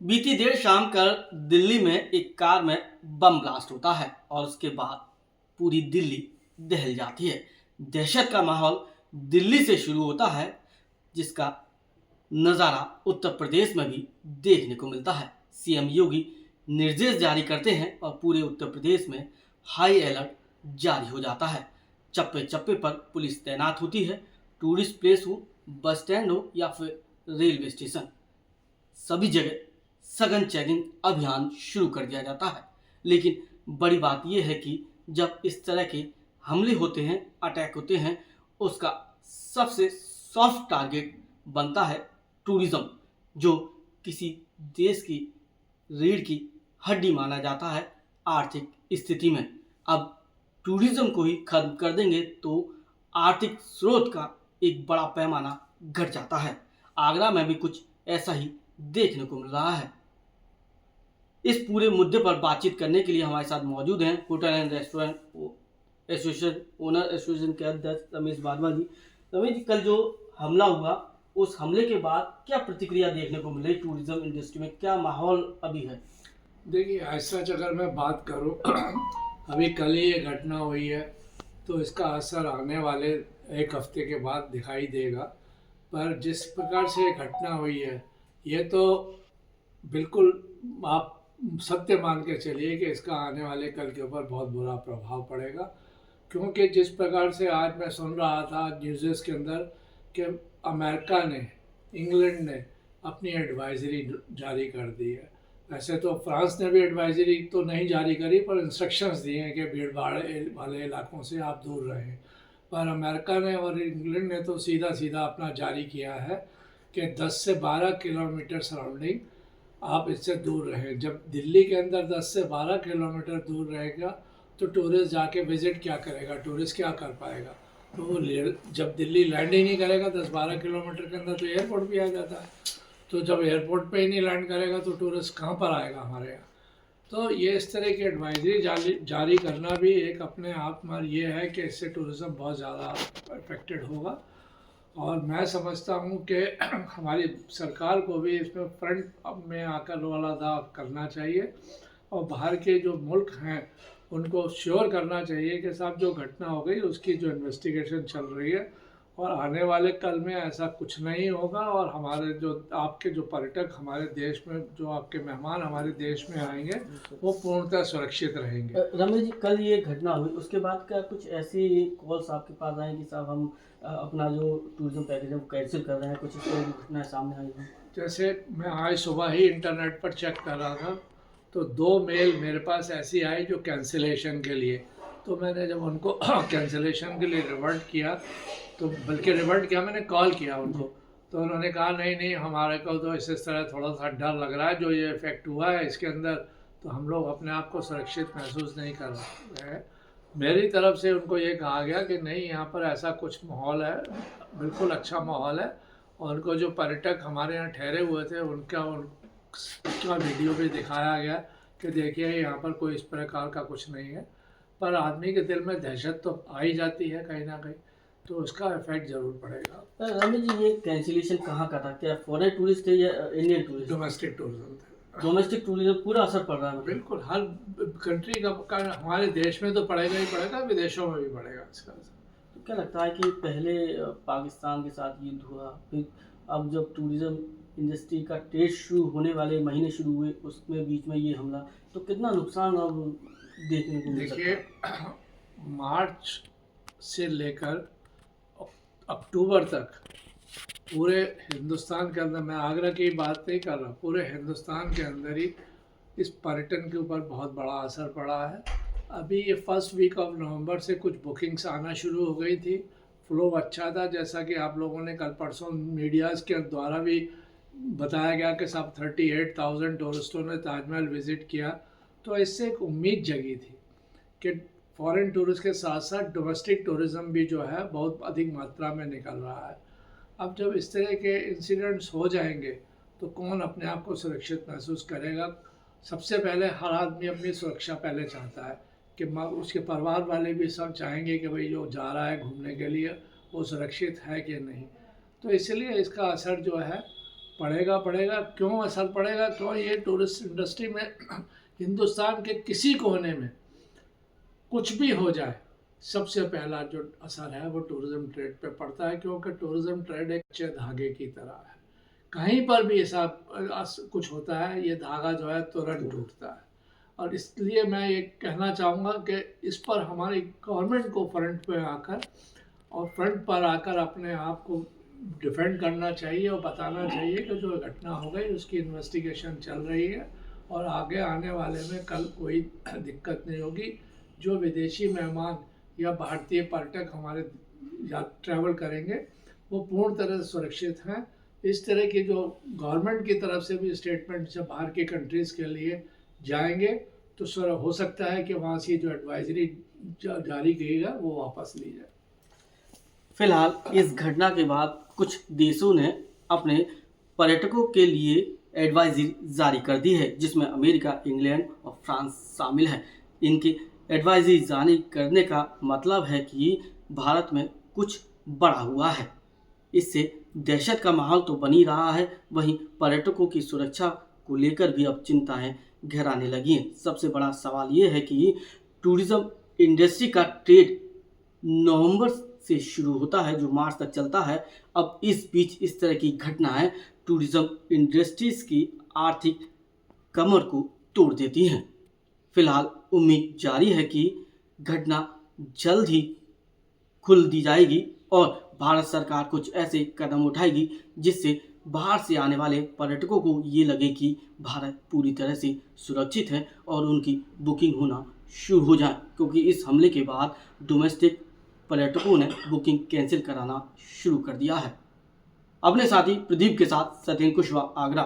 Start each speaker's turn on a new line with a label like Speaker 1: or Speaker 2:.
Speaker 1: बीती देर शाम कल दिल्ली में एक कार में बम ब्लास्ट होता है और उसके बाद पूरी दिल्ली दहल जाती है। दहशत का माहौल दिल्ली से शुरू होता है, जिसका नज़ारा उत्तर प्रदेश में भी देखने को मिलता है। सीएम योगी निर्देश जारी करते हैं और पूरे उत्तर प्रदेश में हाई अलर्ट जारी हो जाता है। चप्पे चप्पे पर पुलिस तैनात होती है। टूरिस्ट प्लेस हो, बस स्टैंड हो या फिर रेलवे स्टेशन, सभी जगह सघन चेकिंग अभियान शुरू कर दिया जाता है। लेकिन बड़ी बात यह है कि जब इस तरह के हमले होते हैं, अटैक होते हैं, उसका सबसे सॉफ्ट टारगेट बनता है टूरिज्म, जो किसी देश की रीढ़ की हड्डी माना जाता है आर्थिक स्थिति में। अब टूरिज्म को ही खत्म कर देंगे तो आर्थिक स्रोत का एक बड़ा पैमाना घट जाता है। आगरा में भी कुछ ऐसा ही देखने को मिल रहा है। इस पूरे मुद्दे पर बातचीत करने के लिए हमारे साथ मौजूद हैं hotel and restaurant association owner association के अध्यक्ष रमेश बाजवा जी। रमेश जी, कल जो हमला हुआ, उस हमले के बाद क्या प्रतिक्रिया देखने को मिल रही टूरिज्म इंडस्ट्री में, क्या माहौल अभी है?
Speaker 2: देखिए, ऐसा अगर मैं बात करूं अभी कल ही ये घटना हुई है, तो इसका असर आने वाले एक हफ्ते के बाद दिखाई देगा। पर जिस प्रकार से ये घटना हुई है, ये तो बिल्कुल आप सत्य मान के चलिए कि इसका आने वाले कल के ऊपर बहुत बुरा प्रभाव पड़ेगा। क्योंकि जिस प्रकार से आज मैं सुन रहा था न्यूज़ के अंदर कि अमेरिका ने, इंग्लैंड ने अपनी एडवाइजरी जारी कर दी है। वैसे तो फ्रांस ने भी एडवाइजरी तो नहीं जारी करी, पर इंस्ट्रक्शंस दिए हैं कि भीड़ भाड़ वाले इलाकों से आप दूर रहें। पर अमेरिका ने और इंग्लैंड ने तो सीधा सीधा अपना जारी किया है कि 10 से 12 किलोमीटर सराउंडिंग आप इससे दूर रहें। जब दिल्ली के अंदर 10 से 12 किलोमीटर दूर रहेगा तो टूरिस्ट जाके विज़िट क्या करेगा, टूरिस्ट क्या कर पाएगा? तो वो जब दिल्ली लैंड ही नहीं करेगा 10-12 किलोमीटर के अंदर, तो एयरपोर्ट भी आ जाता है। तो जब एयरपोर्ट पे ही नहीं लैंड करेगा तो टूरिस्ट कहाँ पर आएगा हमारे यहाँ? तो ये इस तरह की एडवाइजरी जारी करना भी एक अपने आप में ये है कि इससे टूरिज़्म बहुत ज़्यादा अफेक्टेड होगा। और मैं समझता हूँ कि हमारी सरकार को भी इसमें फ्रंट में आकर वाला दाव करना चाहिए और बाहर के जो मुल्क हैं उनको श्योर करना चाहिए कि साहब जो घटना हो गई उसकी जो इन्वेस्टिगेशन चल रही है और आने वाले कल में ऐसा कुछ नहीं होगा। और हमारे जो आपके जो पर्यटक हमारे देश में, जो आपके मेहमान हमारे देश में आएंगे, वो पूर्णतः सुरक्षित रहेंगे।
Speaker 1: रमेश जी, कल ये घटना हुई, उसके बाद क्या कुछ ऐसी कॉल्स आपके पास आए कि साहब हम अपना जो टूरिज्म पैकेज है वो कैंसिल कर रहे हैं, कुछ इस तरह की घटनाएं सामने आई हैं?
Speaker 2: जैसे मैं आज सुबह ही इंटरनेट पर चेक कर रहा था तो 2 मेल मेरे पास ऐसी आई जो कैंसिलेशन के लिए। तो मैंने जब उनको कैंसिलेशन के लिए रिवर्ट किया, तो बल्कि रिवर्ट किया, मैंने कॉल किया उनको, तो उन्होंने कहा नहीं नहीं, हमारे को तो इस तरह थोड़ा सा डर लग रहा है जो ये इफ़ेक्ट हुआ है इसके अंदर, तो हम लोग अपने आप को सुरक्षित महसूस नहीं कर रहे हैं। मेरी तरफ से उनको ये कहा गया कि नहीं, यहाँ पर ऐसा कुछ माहौल है, बिल्कुल अच्छा माहौल है। और उनको जो पर्यटक हमारे यहाँ ठहरे हुए थे उनका वीडियो भी दिखाया गया कि देखिए यहाँ पर कोई इस प्रकार का कुछ नहीं है। पर आदमी के दिल में दहशत तो आ ही जाती है कहीं ना कहीं, तो उसका इफेक्ट ज़रूर पड़ेगा।
Speaker 1: रमेश जी, ये कैंसिलेशन कहाँ का था? क्या फॉरेन टूरिस्ट थे या इंडियन टूरिस्ट?
Speaker 2: डोमेस्टिक टूरिज्म था।
Speaker 1: डोमेस्टिक टूरिज्म पूरा असर पड़ रहा है मतलब?
Speaker 2: बिल्कुल, हर कंट्री का हमारे देश में तो पड़ेगा ही पड़ेगा, विदेशों में भी पड़ेगा इसका।
Speaker 1: तो क्या लगता है कि पहले पाकिस्तान के साथ युद्ध हुआ, फिर अब जब टूरिज्म इंडस्ट्री का टेस्ट शुरू होने वाले महीने शुरू हुए, उसमें बीच में ये हमला, तो कितना नुकसान अब देखने को मिल सकता है?
Speaker 2: देखिए, मार्च से लेकर अक्टूबर तक पूरे हिंदुस्तान के अंदर, मैं आगरा की बात नहीं कर रहा, पूरे हिंदुस्तान के अंदर ही इस पर्यटन के ऊपर बहुत बड़ा असर पड़ा है। अभी ये फर्स्ट वीक ऑफ नवंबर से कुछ बुकिंग्स आना शुरू हो गई थी, फ्लो अच्छा था, जैसा कि आप लोगों ने कल परसों मीडियाज़ के द्वारा भी बताया गया कि सब 38,000 टूरिस्टों ने ताजमहल विज़िट किया। तो इससे एक उम्मीद जगी थी कि फॉरेन टूरिस्ट के साथ साथ डोमेस्टिक टूरिज़्म भी जो है बहुत अधिक मात्रा में निकल रहा है। अब जब इस तरह के इंसिडेंट्स हो जाएंगे तो कौन अपने आप को सुरक्षित महसूस करेगा? सबसे पहले हर आदमी अपनी सुरक्षा पहले चाहता है कि उसके परिवार वाले भी सब चाहेंगे कि भाई जो जा रहा है घूमने के लिए वो सुरक्षित है कि नहीं। तो इसलिए इसका असर जो है पड़ेगा पड़ेगा। क्यों असर पड़ेगा? क्यों? ये टूरिस्ट इंडस्ट्री में हिंदुस्तान के किसी कोने में कुछ भी हो जाए, सबसे पहला जो असर है वो टूरिज़्म ट्रेड पे पड़ता है, क्योंकि टूरिज़्म ट्रेड एक अच्छे धागे की तरह है। कहीं पर भी ऐसा कुछ होता है, ये धागा जो है तुरंत टूटता है। और इसलिए मैं ये कहना चाहूँगा कि इस पर हमारी गवर्नमेंट को फ्रंट पर आकर अपने आप को डिफेंड करना चाहिए और बताना चाहिए कि जो घटना हो गई उसकी इन्वेस्टिगेशन चल रही है और आगे आने वाले में कल कोई दिक्कत नहीं होगी। जो विदेशी मेहमान या भारतीय पर्यटक हमारे ट्रैवल करेंगे वो पूर्ण तरह से सुरक्षित हैं। इस तरह की जो गवर्नमेंट की तरफ से भी स्टेटमेंट जब बाहर की कंट्रीज़ के लिए जाएंगे तो हो सकता है कि वहाँ से जो एडवाइजरी जारी की है वो वापस ली जाए।
Speaker 1: फिलहाल इस घटना के बाद कुछ देशों ने अपने पर्यटकों के लिए एडवाइजरी जारी कर दी है, जिसमें अमेरिका, इंग्लैंड और फ्रांस शामिल है। इनकी एडवाइजरी जारी करने का मतलब है कि भारत में कुछ बड़ा हुआ है। इससे दहशत का माहौल तो बनी रहा है, वहीं पर्यटकों की सुरक्षा को लेकर भी अब चिंताएं गहराने लगी हैं। सबसे बड़ा सवाल ये है कि टूरिज्म इंडस्ट्री का ट्रेड नवंबर से शुरू होता है, जो मार्च तक चलता है। अब इस बीच इस तरह की घटनाएं टूरिज्म इंडस्ट्रीज की आर्थिक कमर को तोड़ देती हैं। फिलहाल उम्मीद जारी है कि घटना जल्द ही खुल दी जाएगी और भारत सरकार कुछ ऐसे कदम उठाएगी जिससे बाहर से आने वाले पर्यटकों को ये लगे कि भारत पूरी तरह से सुरक्षित है और उनकी बुकिंग होना शुरू हो जाए, क्योंकि इस हमले के बाद डोमेस्टिक पर्यटकों ने बुकिंग कैंसिल कराना शुरू कर दिया है। अपने साथी प्रदीप के साथ सत्येंद्र कुशवाहा, आगरा।